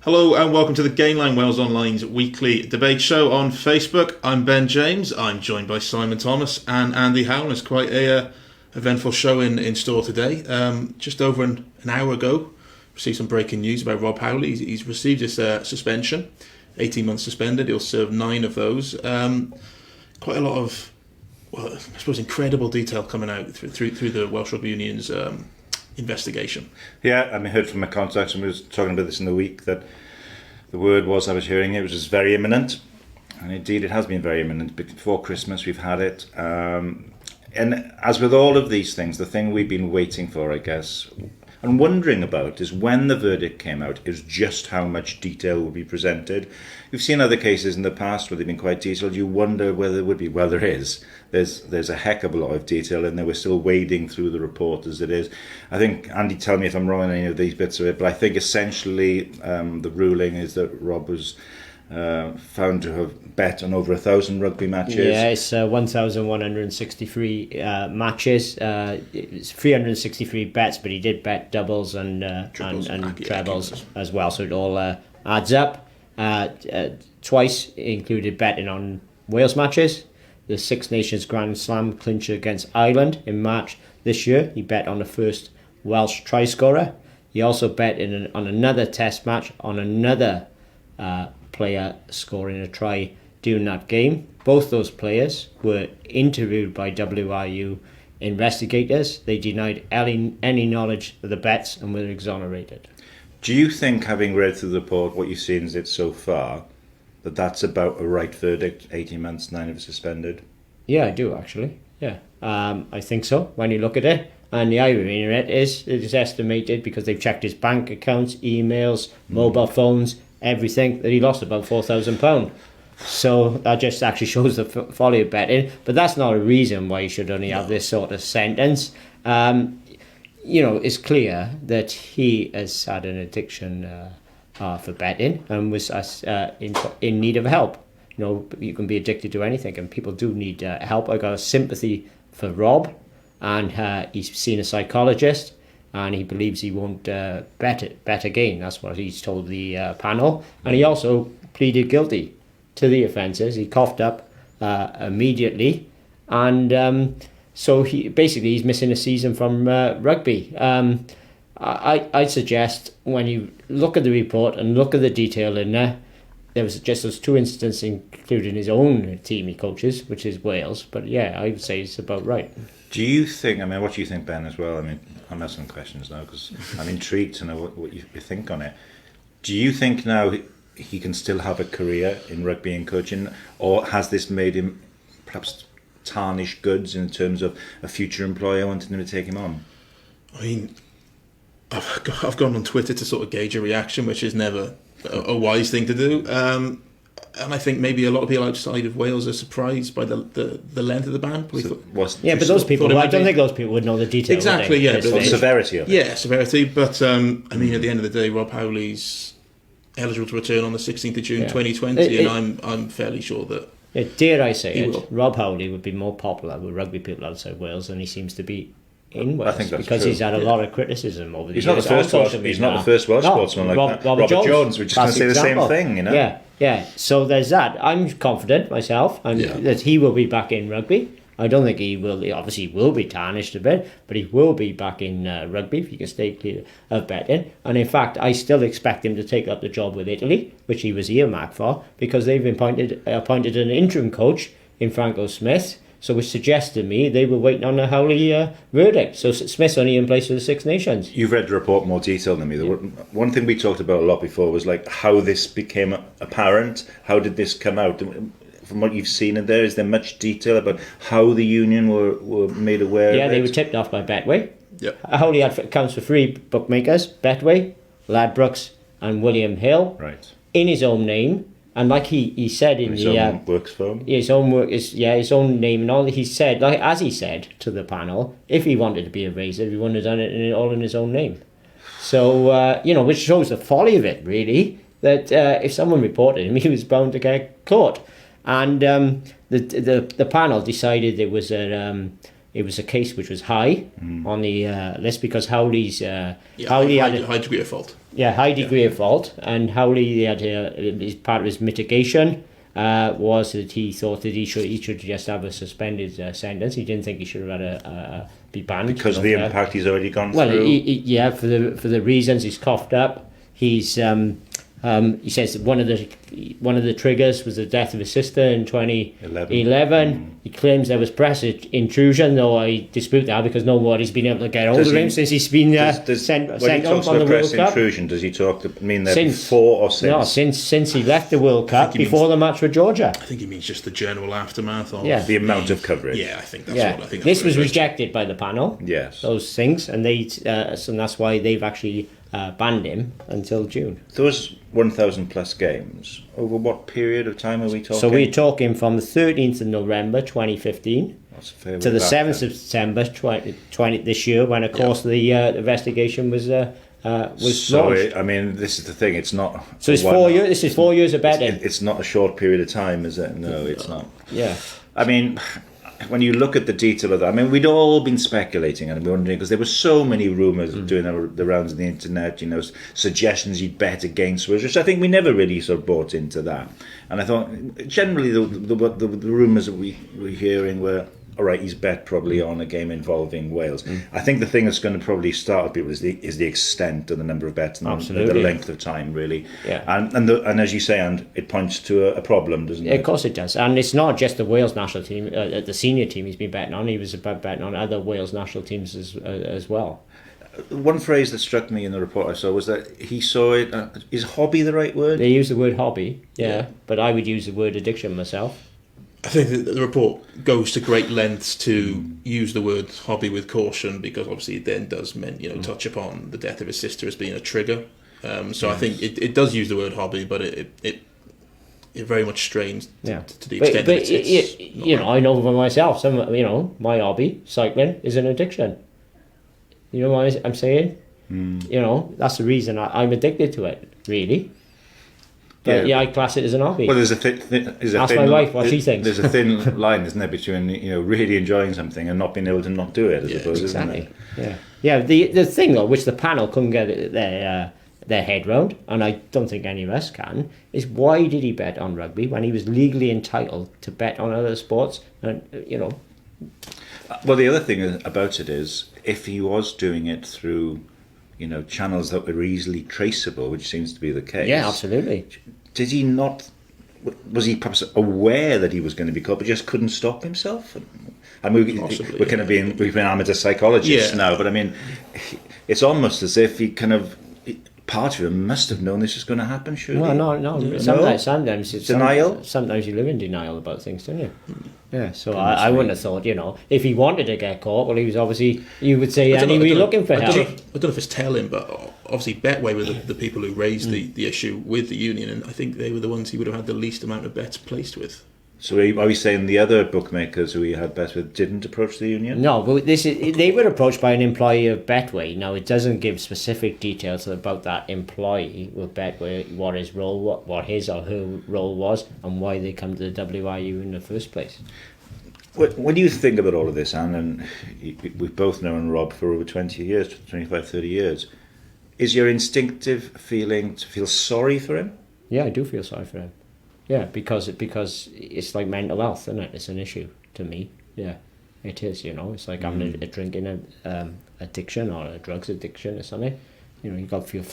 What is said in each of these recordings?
Hello and welcome to the Gainline Wales Online's weekly debate show on Facebook. I'm Ben James. I'm joined by Simon Thomas and Andy Howley. It's quite a eventful show in store today. Just over an hour ago, received some breaking news about Rob Howley. He's received his suspension, 18 months suspended. He'll serve 9 of those. Quite a lot of, I suppose, incredible detail coming out through the Welsh Rugby Union's investigation. Yeah, I heard from my contacts, and we was talking about this in the week, that the word was, I was hearing it was just very imminent, and indeed it has been very imminent. Before Christmas we've had it, and as with all of these things, the thing we've been waiting for, I guess, and wondering about, is when the verdict came out, is just how much detail will be presented. We've seen other cases in the past where they've been quite detailed. You wonder whether there would be. Well, there is. There's a heck of a lot of detail, and we're still wading through the report as it is. I think, Andy, tell me if I'm wrong on any of these bits of it, but I think essentially the ruling is that Rob was found to have bet on over 1,000 rugby matches. Yeah, it's 1,163 matches. It's 363 bets, but he did bet doubles and trebles as well, so it all adds up. Twice included betting on Wales matches. The Six Nations Grand Slam clincher against Ireland in March this year. He bet on the first Welsh try scorer. He also bet on another test match on another player scoring a try during that game. Both those players were interviewed by WRU investigators. They denied any knowledge of the bets and were exonerated. Do you think, having read through the report, what you've seen is it so far, that that's about a right verdict, 18 months, 9 of it suspended? Yeah, I do actually. Yeah, I think so when you look at it. And the irony in it is estimated, because they've checked his bank accounts, emails, mobile phones, everything, that he lost about £4,000. So that just actually shows the folly of betting. But that's not a reason why you should only have this sort of sentence. It's clear that he has had an addiction for betting and was in need of help. You can be addicted to anything, and people do need help. I got a sympathy for Rob, and he's seen a psychologist, and he believes he won't bet again. That's what he's told the panel. And he also pleaded guilty to the offences. He coughed up immediately, and so he's missing a season from rugby. I suggest, when you look at the report and look at the detail in there was just those 2 instances, including his own team he coaches, which is Wales. But yeah, I would say it's about right. Do you think, what do you think, Ben, as well? I'm asking questions now because I'm intrigued to know what you think on it. Do you think now he can still have a career in rugby and coaching, or has this made him perhaps tarnish goods in terms of a future employer wanting him to take him on? I've gone on Twitter to sort of gauge a reaction, which is never a wise thing to do. And I think maybe a lot of people outside of Wales are surprised by the length of the ban. But those people, I don't think those people would know the details. Exactly, yeah. But the severity of it. Yeah, severity. But at the end of the day, Rob Howley's eligible to return on the 16th of June 2020, and I'm fairly sure that... dare I say it, Rob Howley would be more popular with rugby people outside Wales than he seems to be in Wales, I think that's because true. He's had a lot of criticism over the years. He's not the first Welsh sportsman like that. Robert Jones, we're just going to say the same thing, Yeah. So there's that. I'm confident myself that he will be back in rugby. I don't think he will. He obviously will be tarnished a bit, but he will be back in rugby if he can stay clear of betting. And in fact, I still expect him to take up the job with Italy, which he was earmarked for, because they've appointed an interim coach in Franco Smith. So which suggests to me they were waiting on a Howley verdict. So Smith's only in place for the Six Nations. You've read the report more detail than me. One thing we talked about a lot before was like how this became apparent. How did this come out? From what you've seen in there, is there much detail about how the union were made aware of it? Yeah, they were tipped off by Betway. Yep. Howley had accounts for 3 bookmakers, Betway, Ladbrokes and William Hill. Right. In his own name. And like he said in his own works phone, his own work is his own name and all. He said, as he said to the panel, if he wanted to be a razor, he wouldn't have done it all in his own name. So which shows the folly of it, really. That if someone reported him, he was bound to get caught. And the panel decided it was it was a case which was high on the list because Howley's Howley had a high degree of fault. Yeah, high degree of fault, and Howley had part of his mitigation was that he thought that he should just have a suspended sentence. He didn't think he should have had be banned because of the impact he's already gone well, through. Yeah, for the reasons he's coughed up. He's he says that one of the triggers was the death of his sister in 2011. He claims there was press intrusion, though I dispute that because nobody's been able to get hold of him since he's been sent home on the World Cup. Intrusion, does he mean that before or since? No, since he left the World Cup before the match with Georgia. I think he means just the general aftermath of the amount of coverage. Yeah, I think that's what I think. This was rejected by the panel. Yes, those things, and so that's why they've actually banned him until June. Those 1,000 plus games, over what period of time are we talking? So we're talking from the 13th of November 2015 to the 7th of September 20 this year, when of course the investigation was launched. I mean, this is the thing, it's not... So it's 4 years, this is 4 years of betting. It's not a short period of time, is it? No, it's not. Yeah. I mean... When you look at the detail of that, I mean, we'd all been speculating and wondering because there were so many rumours doing the rounds on the internet, suggestions you'd bet against Wales, which I think we never really sort of bought into that. And I thought generally the rumours that we were hearing were, all right, he's bet probably on a game involving Wales. I think the thing that's going to probably start with people is the extent of the number of bets and the length of time, really. Yeah. And as you say, and it points to a problem, doesn't it? Of course it does. And it's not just the Wales national team, the senior team he's been betting on. He was betting on other Wales national teams as well. One phrase that struck me in the report I saw was that he saw it, is hobby the right word? They use the word hobby, yeah. But I would use the word addiction myself. I think that the report goes to great lengths to use the word hobby with caution because obviously it then does touch upon the death of his sister as being a trigger. So I think it does use the word hobby, but it very much strains to the extent that it's I know for myself, my hobby, cycling, is an addiction. You know what I'm saying? That's the reason I'm addicted to it, really. But I class it as an hobby. Well, there's a Ask my wife what she thinks. There's a thin line, isn't there, between really enjoying something and not being able to not do it, I suppose, exactly. Isn't it? Yeah. The thing though, which the panel couldn't get their head round, and I don't think any of us can, is why did he bet on rugby when he was legally entitled to bet on other sports? And Well, the other thing about it is, if he was doing it through channels that were easily traceable, which seems to be the case. Yeah, absolutely. Did he not? Was he perhaps aware that he was going to be caught, but just couldn't stop himself? I mean, we're kind of we've been amateur psychologists now, but I mean, it's almost as if he kind of part of him must have known this was going to happen. Surely. Well, no. Sometimes it's denial. Sometimes you live in denial about things, don't you? Yeah, so I wouldn't have thought, if he wanted to get caught, well, he was obviously, you would say, anyway, looking for help. I don't know if it's telling, but obviously Betway were the people who raised the issue with the union, and I think they were the ones he would have had the least amount of bets placed with. So are we saying the other bookmakers who he had bets with didn't approach the union? No, but they were approached by an employee of Betway. Now, it doesn't give specific details about that employee with Betway, what his role, what his or her role was, and why they come to the WIU in the first place. What do you think about all of this, Anne? And we've both known Rob for over 20 years, 25, 30 years. Is your instinctive feeling to feel sorry for him? Yeah, I do feel sorry for him. Yeah, because it's like mental health, isn't it? It's an issue to me. Yeah, it is. It's like having a drinking addiction or a drugs addiction or something. You've got to feel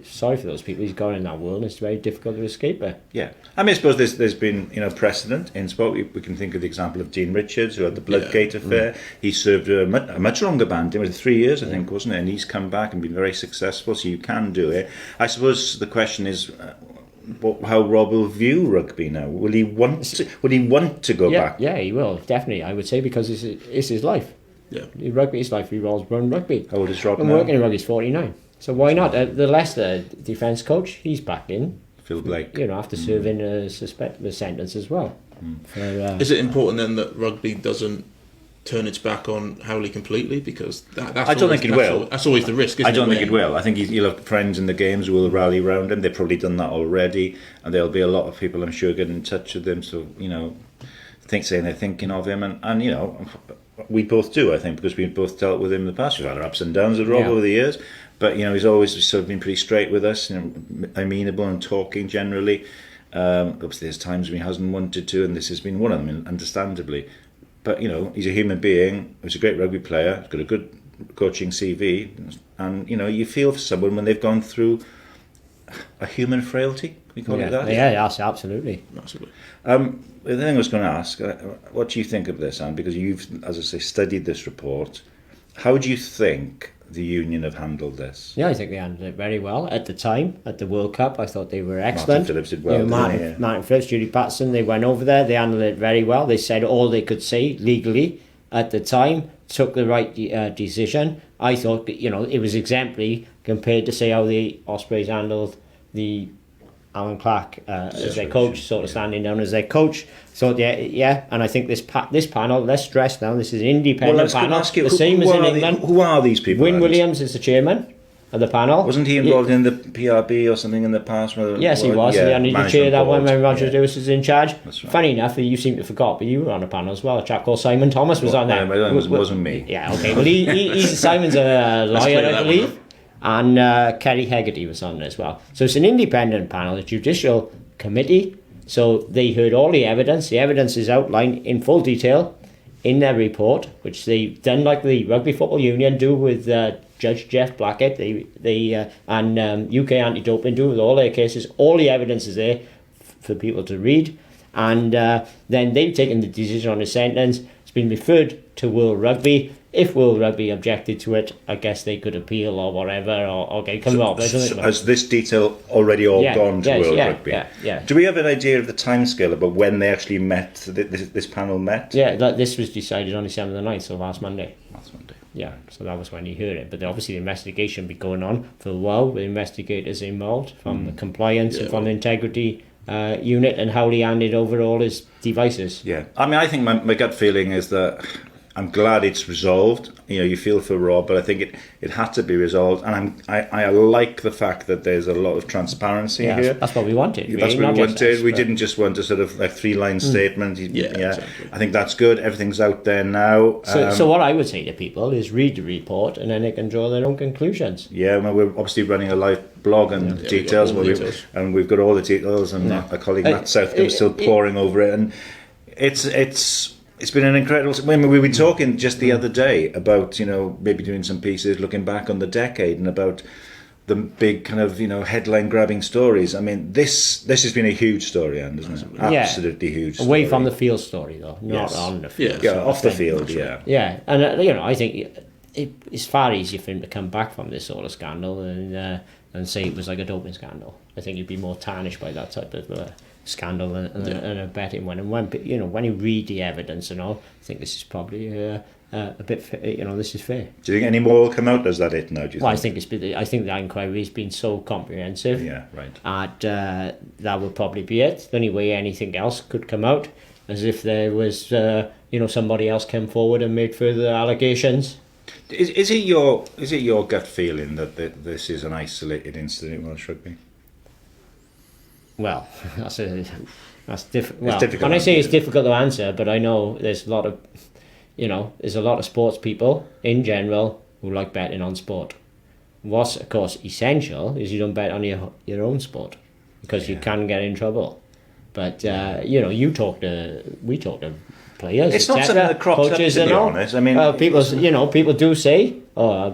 sorry for those people. He's gone in that world, and it's very difficult to escape it. Yeah, I mean, I suppose there's been precedent in sport. We can think of the example of Dean Richards, who had the Bloodgate affair. He served a much longer ban. It was 3 years, I think, wasn't it? And he's come back and been very successful. So you can do it. I suppose the question is. How Rob will view rugby now? Will he want to go back? Yeah, he will, definitely, I would say, because it's his life. Yeah, rugby is life. He was run rugby. How old is Rob now? I'm working in rugby. He's 49. So why not? The Leicester defence coach, he's back in. Phil Blake. After serving a sentence as well. Is it important then that rugby doesn't turn its back on Howley completely? Because I don't think it will. That's always the risk, isn't it? I don't think it will. I think he'll have friends in the games who will rally around him. They've probably done that already, and there'll be a lot of people, I'm sure, getting in touch with him. So saying they're thinking of him, and we both do, I think, because we've both dealt with him in the past. We've had our ups and downs with Rob over the years, but he's always sort of been pretty straight with us, amenable and talking generally. Obviously, there's times when he hasn't wanted to, and this has been one of them, understandably. But he's a human being. He's a great rugby player. He's got a good coaching CV, and you feel for someone when they've gone through a human frailty. Can we call it that? Yeah, yes, absolutely. The thing I was going to ask, what do you think of this, Anne? Because you've, as I say, studied this report. How do you think the union have handled this? Yeah, I think they handled it very well at the time. At the World Cup, I thought they were excellent. Martin Phillips did well. Martin Phillips, Judy Patterson, they went over there. They handled it very well. They said all they could say legally at the time, took the right decision. I thought, it was exemplary compared to, say, how the Ospreys handled the Alan Clark as their coach, sort of standing down as their coach. So and I think this panel, let's stress now, this is an independent panel, ask you, the same as in England. Who are these people? Wyn Williams is the chairman of the panel. Wasn't he involved in the PRB or something in the past? Yes, he was. And he did chair that one when Roger Lewis was in charge. That's right. Funny enough, you seem to forgot, but you were on a panel as well. A chap called Simon Thomas was on there. It wasn't me. Yeah, okay. Well, Simon's a lawyer, I believe. And Kerry Hegarty was on as well. So it's an independent panel, a judicial committee. So they heard all the evidence. The evidence is outlined in full detail in their report, which they've done like the Rugby Football Union do with Judge Jeff Blackett. And UK Anti-Doping do with all their cases. All the evidence is there for people to read. And then they've taken the decision on the sentence. It's been referred to World Rugby. If World Rugby objected to it, I guess they could appeal or whatever, or get come up. Has this detail already gone to World Rugby? Yeah. Do we have an idea of the timescale about when they actually met? This panel met? Yeah, this was decided on December the 9th, so last Monday. Yeah, so that was when he heard it. But obviously the investigation been going on for a while with investigators involved from the compliance and from the integrity unit, and how he handed over all his devices. Yeah, I mean, I think my gut feeling is that I'm glad it's resolved. You feel for Rob, but I think it had to be resolved. And I like the fact that there's a lot of transparency here. That's what we wanted. That's what we wanted. We didn't just want a sort of like 3-line statement. Exactly. I think that's good. Everything's out there now. So what I would say to people is read the report, and then they can draw their own conclusions. Yeah, well, we're obviously running a live blog and details, and we've got all the details. And our colleague Matt Southcombe is still poring over it, and it's been an incredible. We've been talking just the other day about maybe doing some pieces looking back on the decade and about the big kind of headline grabbing stories. I mean, this has been a huge story, Anne, isn't it? Absolutely huge. Story. Away from the field story though, not on the field. Yeah, off the field. Yeah, and I think it's far easier for him to come back from this sort of scandal and say it was like a doping scandal. I think he'd be more tarnished by that type of scandal and a betting one. And when you read the evidence and all, I think this is probably a bit. This is fair. Do you think any more will come out? Is that it now? Do you think? I think the inquiry has been so comprehensive. Yeah, right. And that would probably be it. The only way anything else could come out is if there was somebody else came forward and made further allegations. Is it your gut feeling that this is an isolated incident in Welsh rugby? Well, that's difficult. Well, difficult. When I say it's difficult to answer, but I know there's a lot of sports people in general who like betting on sport. What's of course essential is you don't bet on your own sport, because you can get in trouble. But we talk to players. It's not something that crops up, to be honest. I mean, people do say, I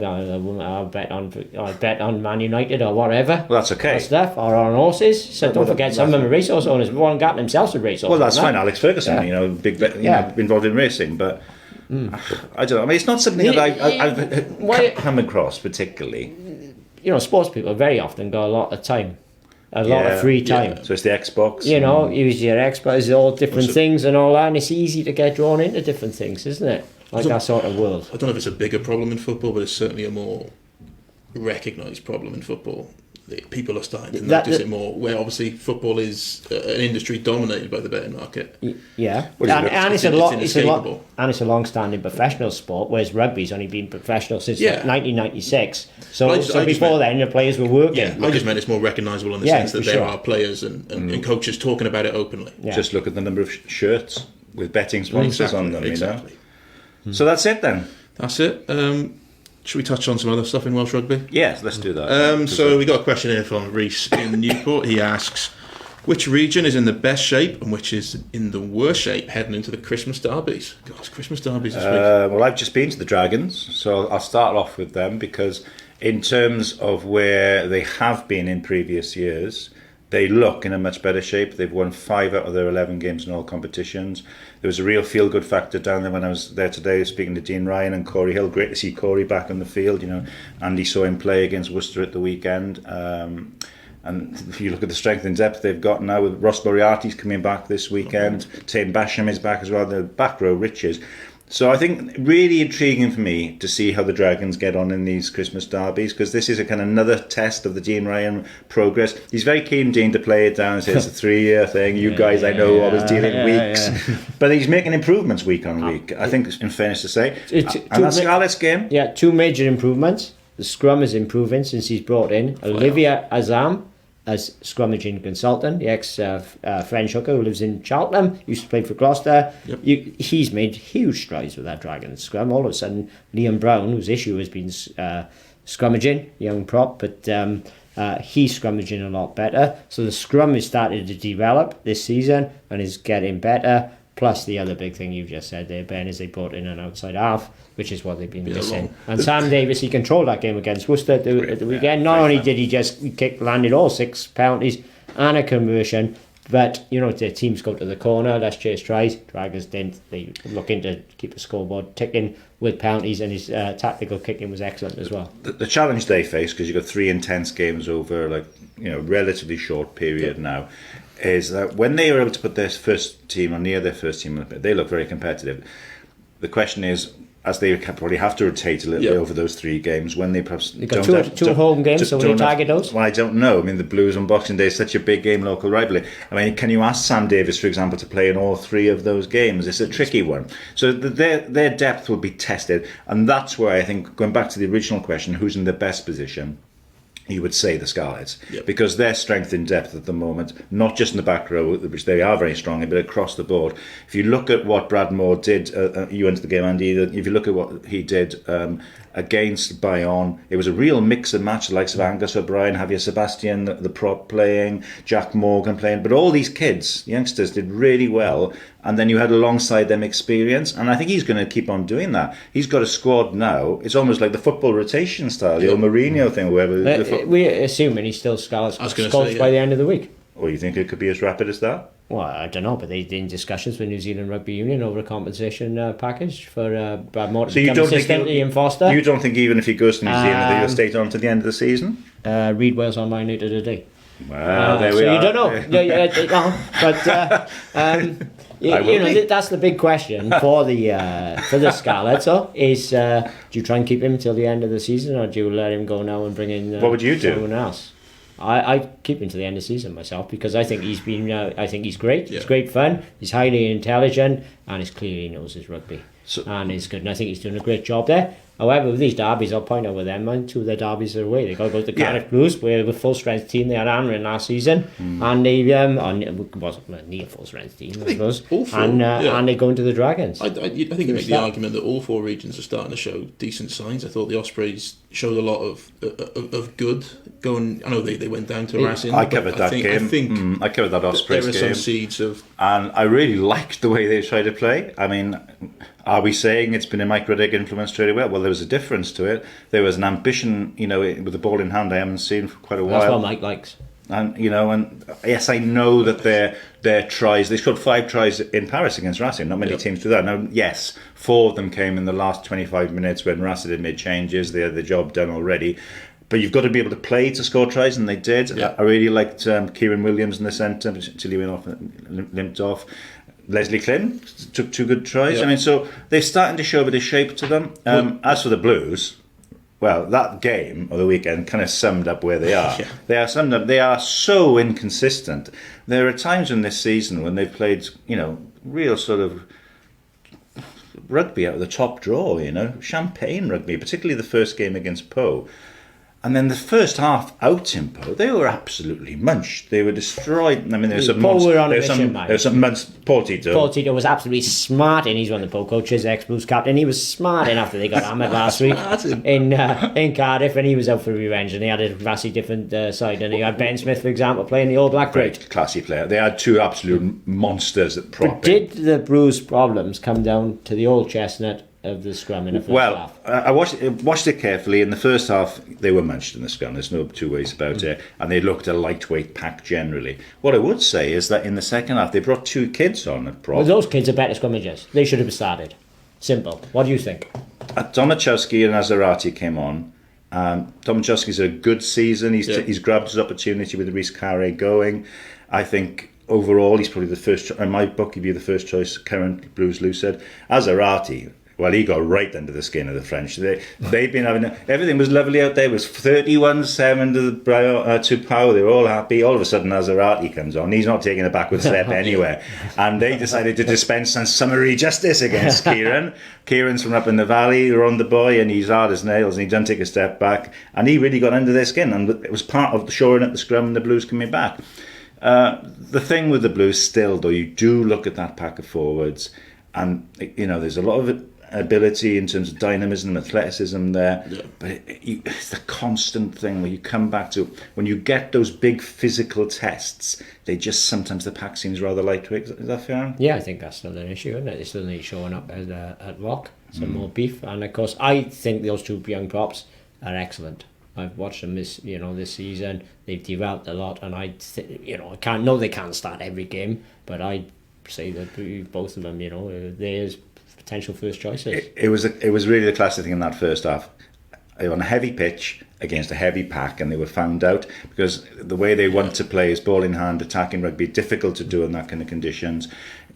bet on Man United or whatever. Well, that's okay. Stuff, or on horses. So don't forget, some of them are racehorse owners. Warren Gatton himself a racehorse. Well, that's fine. Alex Ferguson, involved in racing, but I don't know. I mean, it's not something that I've come across particularly. Sports people very often got a lot of time. A lot of free time. Yeah. So it's the Xbox. Use your Xbox, all different things and all that, and it's easy to get drawn into different things, isn't it? Like that sort of world. I don't know if it's a bigger problem in football, but it's certainly a more recognised problem in football. People are starting to notice it more, where obviously football is an industry dominated by the betting market. Yeah, it's a long-standing professional sport, whereas rugby's only been professional since 1996. So before then, the players were working. Yeah, I just meant it's more recognisable in the sense that there are players and coaches talking about it openly. Yeah. Just look at the number of shirts with betting sponsors on them. Exactly. So that's it then. That's it. Should we touch on some other stuff in Welsh rugby? Yes, let's do that. So we got a question here from Reese in Newport. He asks, which region is in the best shape and which is in the worst shape heading into the Christmas derbies? God, it's Christmas derbies this week. Well, I've just been to the Dragons, so I'll start off with them because in terms of where they have been in previous years, they look in a much better shape. They've won 5 out of their 11 games in all competitions. There was a real feel-good factor down there when I was there today speaking to Dean Ryan and Corey Hill. Great to see Corey back on the field. Andy saw him play against Worcester at the weekend. And if you look at the strength and depth they've got now, with Ross Moriarty's coming back this weekend, Tame Basham is back as well, the back row riches. So I think really intriguing for me to see how the Dragons get on in these Christmas derbies, because this is a kind of another test of the Dean Ryan progress. He's very keen, Dean, to play it down and say it's a 3-year thing. You guys, I know, always dealing weeks. But he's making improvements week on week, I think, in fairness to say. And that Scarlets game? Yeah, 2 major improvements. The scrum is improving since he's brought in Olivia Azam as scrummaging consultant, the ex-French hooker who lives in Cheltenham, used to play for Gloucester. Yep. He's made huge strides with that Dragons scrum. All of a sudden, Liam Brown, whose issue has been scrummaging, young prop, but he's scrummaging a lot better. So the scrum is starting to develop this season and is getting better. Plus the other big thing you've just said there, Ben, is they brought in an outside half, which is what they've been missing. And Sam Davis, he controlled that game against Worcester at the weekend. Not only did he just landed all 6 penalties and a conversion, but the teams go to the corner, let's chase tries. Dragons didn't. They looking to keep the scoreboard ticking with penalties, and his tactical kicking was excellent as well. The challenge they face, because you've got 3 intense games over relatively short period now, is that when they were able to put their first team or near their first team, they look very competitive. The question is, as they probably have to rotate a little bit over those 3 games, when they perhaps They've got two home games, so will you target those? Well, I don't know. I mean, the Blues on Boxing Day is such a big game, local rivalry. I mean, can you ask Sam Davis, for example, to play in all 3 of those games? It's a tricky one. So their depth will be tested, and that's where I think, going back to the original question, who's in the best position? You would say the Scarlets, because their strength in depth at the moment, not just in the back row, which they are very strong in, but across the board. If you look at what Brad Moore did, you went to the game, Andy, if you look at what he did against Bayonne, it was a real mix and match, the likes of Angus O'Brien, Javier Sebastian, the prop playing, Jack Morgan playing, but all these kids, youngsters, did really well. And then you had alongside them experience, and I think he's going to keep on doing that. He's got a squad now. It's almost like the football rotation style, the old Mourinho thing, wherever. We're assuming he's still scores by the end of the week. Or you think it could be as rapid as that? Well, I don't know, but they're in discussions with New Zealand Rugby Union over a compensation package for Brad Moore to become assistant Ian Foster. You don't think even if he goes to New Zealand that he'll stay on to the end of the season? Read Wales Online later today. Well, there we are. So you don't know. But that's the big question for the Scarlets. Is do you try and keep him until the end of the season, or do you let him go now and bring in what would you do? Someone else? I keep him to the end of the season myself, because I think he's been. I think he's great. Yeah. He's great fun. He's highly intelligent, and he's clearly knows his rugby, and he's good. And I think he's doing a great job there. However, with these derbies, I'll point out with them, man, 2 of their derbies are away. They got to go to the Cardiff Blues, where with full strength team they had Anna in last season, and they wasn't a near full strength team, I suppose. And they go into the Dragons. I think you make the argument that all 4 regions are starting to show decent signs. I thought the Ospreys showed a lot of good going. I know they went down to Racing. I covered that game. I covered that Ospreys game. There are some seeds of, and I really liked the way they tried to play. I mean, are we saying it's been a Mike Riddick influence straight away? Well, there was a difference to it. There was an ambition, with the ball in hand I haven't seen for quite a while. That's what Mike likes. And yes, I know that their tries, they scored 5 tries in Paris against Racing. Not many teams do that. Now, yes, 4 of them came in the last 25 minutes when Racing had made changes. They had the job done already. But you've got to be able to play to score tries, and they did. Yeah. I really liked Kieran Williams in the centre until he went off and limped off. Leslie Klin took 2 good tries. I mean, so they're starting to show a bit of shape to them. As for the Blues, well, that game of the weekend kind of summed up where they are. They are summed up. They are so inconsistent. There are times in this season when they've played, real sort of rugby out of the top drawer. Champagne rugby, particularly the first game against Poe. And then the first half out tempo, they were absolutely munched. They were destroyed. I mean, there's some Paul were on a there's mission, some there's some months. Paul Tito. Paul Tito was absolutely smart, and he's one of the Paul coaches, ex-Blues captain. He was smart in after they got hammered last week in Cardiff, and he was out for revenge, and he had a vastly different side. And he had Ben Smith, for example, playing the All Black Great, classy player. They had two absolute monsters at prop. But did the Blues' problems come down to the old chestnut of the scrum in the first half? I watched it carefully. In the first half, they were munched in the scrum. There's no two ways about it. And they looked a lightweight pack generally. What I would say is that in the second half, they brought two kids on at prop. Well, those kids are better scrummagers. They should have started. Simple. What do you think? Tomaszewski and Azarati came on. Tomaszewski's had a good season. He's grabbed his opportunity with Rhys Carre going. I think overall, he's probably the first. In my book, he'd be the first choice current Blues Lucid. Azarati, well, he got right under the skin of the French. They'd been having everything was lovely out there. It was 31-7 to Pau. They were all happy. All of a sudden, Azarati comes on. He's not taking a backward step anywhere, and they decided to dispense some summary justice against Kieran. Kieran's from up in the valley. They're on the boy, and he's hard as nails. And he doesn't take a step back, and he really got under their skin. And it was part of shoring up the scrum and the Blues coming back. The thing with the Blues still, though, you do look at that pack of forwards, and there's a lot of ability in terms of dynamism, athleticism there, but it's the constant thing where you come back to when you get those big physical tests. Sometimes the pack seems rather lightweight. Is that fair? Yeah, I think that's still an issue, isn't it? They still need showing up at Rock, some more beef, and of course, I think those two young props are excellent. I've watched them this season. They've developed a lot, and they can't start every game, but I'd say that both of them, there's potential first choices. It was really the classic thing in that first half. They were on a heavy pitch against a heavy pack, and they were found out because the way they want to play is ball in hand, attacking rugby, difficult to do in that kind of conditions.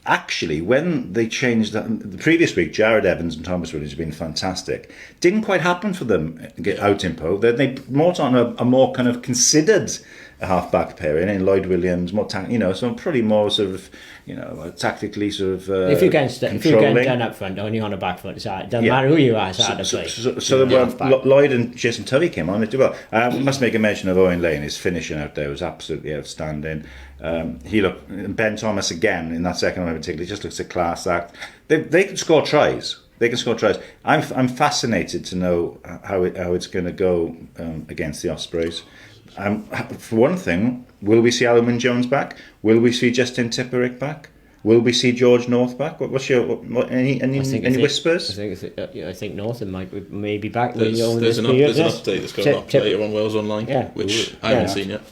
Actually, when they changed the previous week, Jared Evans and Thomas Williams have been fantastic. Didn't quite happen for them get out tempo. They brought on a more kind of considered half-back pairing in Lloyd Williams, more so pretty more sort of tactically sort of if you're getting done up front, only on a back foot, it doesn't matter who you are, it's hard to play. So Lloyd and Jason Turvey came on. They did well. We must make a mention of Owen Lane. His finishing out there was absolutely outstanding. He looked, Ben Thomas again in that second half in particular, just looks a class act. They can score tries. I'm fascinated to know how it's going to go against the Ospreys. For one thing, will we see Alan Jones back? Will we see Justin Tipperick back? Will we see George North back? Any whispers? I think North might be back. There's an update that's going up later on Wales Online, which I haven't seen yet.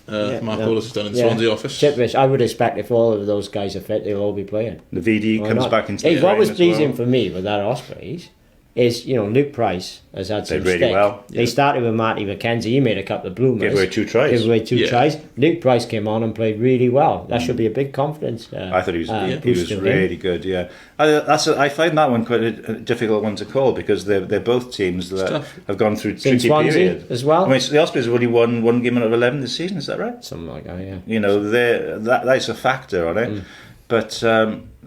Mark Wallace has done in the Swansea office. Tipperick, I would expect if all of those guys are fit, they'll all be playing. The VD comes back into the what was pleasing for me with that Ospreys is, Luke Price has had some really well. They started with Marty McKenzie. He made a couple of bloomers. Gave away two tries. Luke Price came on and played really well. That should be a big confidence. I thought he was really good. Yeah, I find that one quite a difficult one to call because they're both teams that have gone through tricky period as well. I mean, the Ospreys have only won one game out of 11 this season. Is that right? Something like that. Yeah. That's a factor on it, but.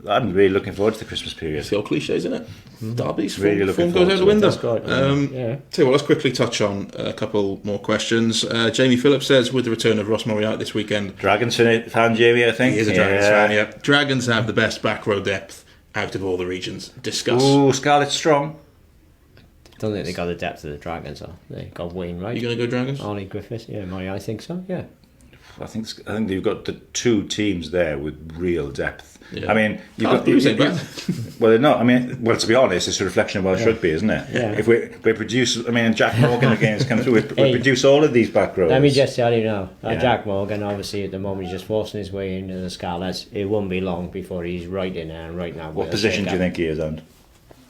I'm really looking forward to the Christmas period. It's the old cliches, isn't it? Derby's really form goes out the window. Tell you what, let's quickly touch on a couple more questions. Jamie Phillips says, with the return of Ross Moriarty this weekend... Dragons fan, Jamie, I think. He is a Dragons fan, yeah. Dragons have the best back row depth out of all the regions. Discuss. Ooh, Scarlett's strong. Don't think they got the depth of the Dragons, though. They got Wayne, right? You going to go Dragons? Ollie Griffiths, Moriarty, I think so, yeah. I think you've got the two teams there with real depth. Yeah. I mean, well, they're not. I mean, to be honest, it's a reflection of Welsh rugby, isn't it? Yeah. If we produce, Jack Morgan again has come through. We produce all of these back rows. Let me just tell you now, Jack Morgan, obviously at the moment he's just forcing his way into the Scarlets. It won't be long before he's right in there and right now. What position do you think he is on?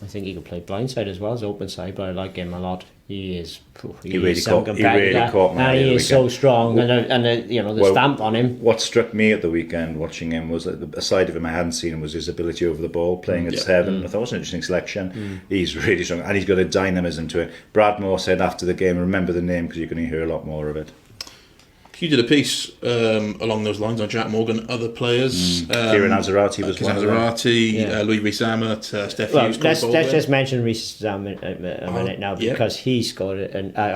I think he can play blindside as well as open side, but I like him a lot. He really caught me. And he is so strong, and the stamp on him. What struck me at the weekend watching him was that a side of him I hadn't seen was his ability over the ball, playing at 7. I thought it was an interesting selection. He's really strong, and he's got a dynamism to it. Brad Moore said after the game, remember the name because you're going to hear a lot more of it. You did a piece along those lines on Jack Morgan, other players. Kieran Azarati was one of them. Azarati, Louis Rees-Zammit, Steph Well, Hughes. let's just mention Rees-Zammit a minute now, because he scored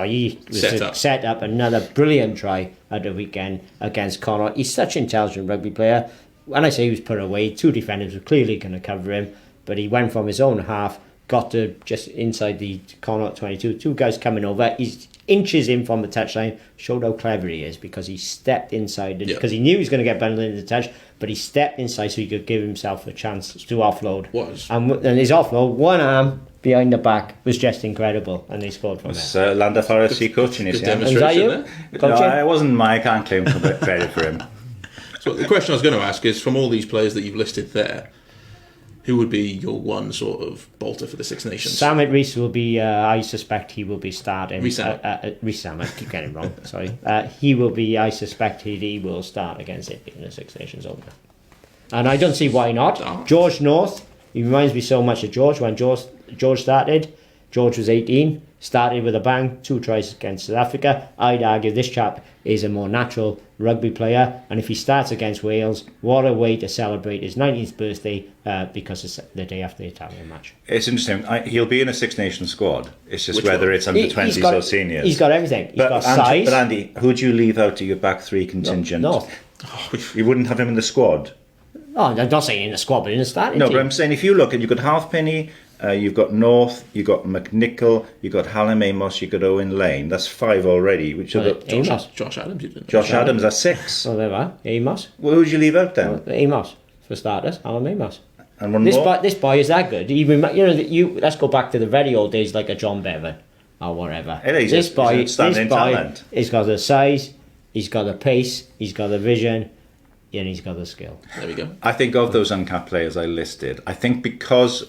he set up another brilliant try at the weekend against Connacht. He's such an intelligent rugby player. When I say he was put away, two defenders were clearly going to cover him, but he went from his own half, got to just inside the Connacht 22. Two guys coming over. He's inches in from the touchline, showed how clever he is, because he stepped inside because he knew he was going to get bundled into the touch, but he stepped inside so he could give himself a chance to offload. And his offload, one arm behind the back, was just incredible, and they scored from it. Landa Foresti coaching his Was that you? No, it wasn't my. I can't claim credit for him. So the question I was going to ask is, from all these players that you've listed there, who would be your one sort of bolter for the Six Nations? Zammit Rees will be, I suspect he will be starting. Rees-Zammit. I keep getting it wrong, sorry. He will be, I suspect he will start against it in the Six Nations opener. And I don't see why not. Oh. George North, he reminds me so much of George. When George started, George was 18, started with a bang, 2 tries against South Africa. I'd argue this chap is a more natural rugby player, and if he starts against Wales, what a way to celebrate his 19th birthday, because it's the day after the Italian match. It's interesting. He'll be in a Six Nations squad. It's just whether it's under 20s or seniors. He's got everything. He's got size. But Andy, who do you leave out of your back 3 contingent? No. You wouldn't have him in the squad? Oh, I'm not saying in the squad, but in the starting team. No, but I'm saying if you look, you've got Halfpenny, you've got North, you've got McNichol, you've got Hallam Amos, you've got Owen Lane. That's 5 already. Which Amos. Josh Adams, you didn't. Josh Adams, that's 6. Oh, there we are. Amos. Well, who do you leave out then? Amos, for starters. Alan Amos. And one more? This boy is that good. Even let's go back to the very old days, like a John Bevan or whatever. This boy talent. He's got the size, he's got the pace, he's got the vision, and he's got the skill. There we go. I think of those uncapped players I listed, I think because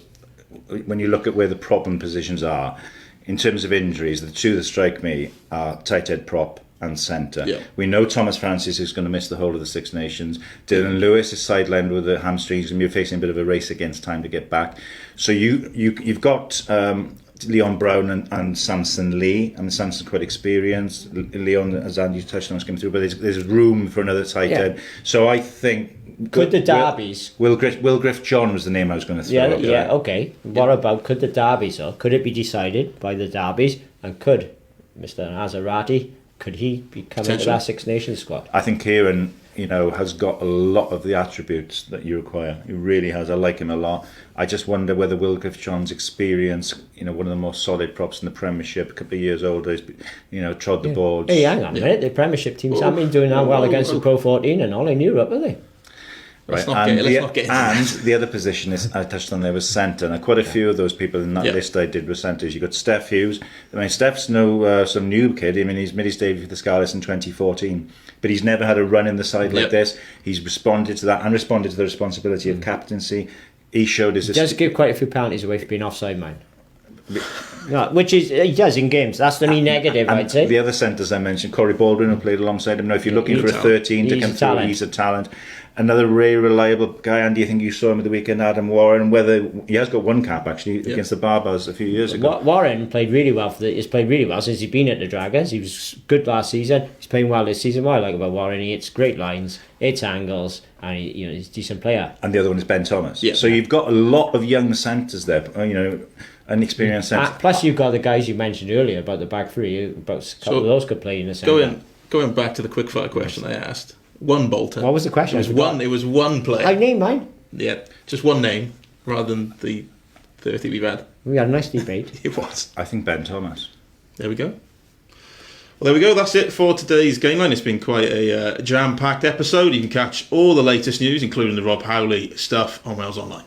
when you look at where the problem positions are, in terms of injuries, the 2 that strike me are tight head prop and centre. Yeah. We know Thomas Francis is going to miss the whole of the Six Nations. Dylan Lewis is sidelined with a hamstring. He's going to be facing a bit of a race against time to get back. So you've got Leon Brown and Samson Lee. I mean, Samson's quite experienced. Leon, as Andy touched on, is coming through, but there's room for another tight end. So I think... Could the derbies... Will Griff John was the name I was going to throw. Yeah, okay. What about, could the derbies, though? Could it be decided by the derbies? And could Mr. Azarati, could he be coming to that Six Nations squad? I think Kieran, has got a lot of the attributes that you require. He really has. I like him a lot. I just wonder whether Will Griff John's experience, one of the most solid props in the Premiership, a couple of years older, he's, trod the boards. Hey, hang on a minute. The Premiership teams haven't been doing that well against the Pro 14 and all in Europe, have they? Let's Right, not get into and that. the other position is I touched on there was centre. Now, quite a few of those people in that list I did were centres. You got Steph Hughes. I mean, Steph's some new kid. I mean, he's made his debut for the Scarlets in 2014, but he's never had a run in the side like this. He's responded to that and responded to the responsibility of captaincy. He showed his. He does give quite a few penalties away for being offside, man. No, which is he does in games. That's the only negative, I'd say. The other centres I mentioned, Corey Baldwin, who played alongside him. Now, if you're looking for a 13 to come through, he's a talent. Another very reliable guy, Andy, I think you saw him at the weekend, Adam Warren. Whether he has got 1 cap actually against the Barbars a few years ago. Warren played really well he's played really well since he's been at the Dragons. He was good last season. He's playing well this season. What I like about Warren, he hits great lines, hits angles, and he's a decent player. And the other one is Ben Thomas. Yeah. So you've got a lot of young centres there, an experienced centre. Plus you've got the guys you mentioned earlier about the back 3. About a couple of those could play in the centre. Going back to the quickfire question I asked. One bolter. What was the question? It was one player. I named mine. Yeah, just one name rather than the 30 we've had. We had a nice debate. It was. I think Ben Thomas. There we go. Well, there we go. That's it for today's Game Line. It's been quite a jam-packed episode. You can catch all the latest news, including the Rob Howley stuff, on Wales Online.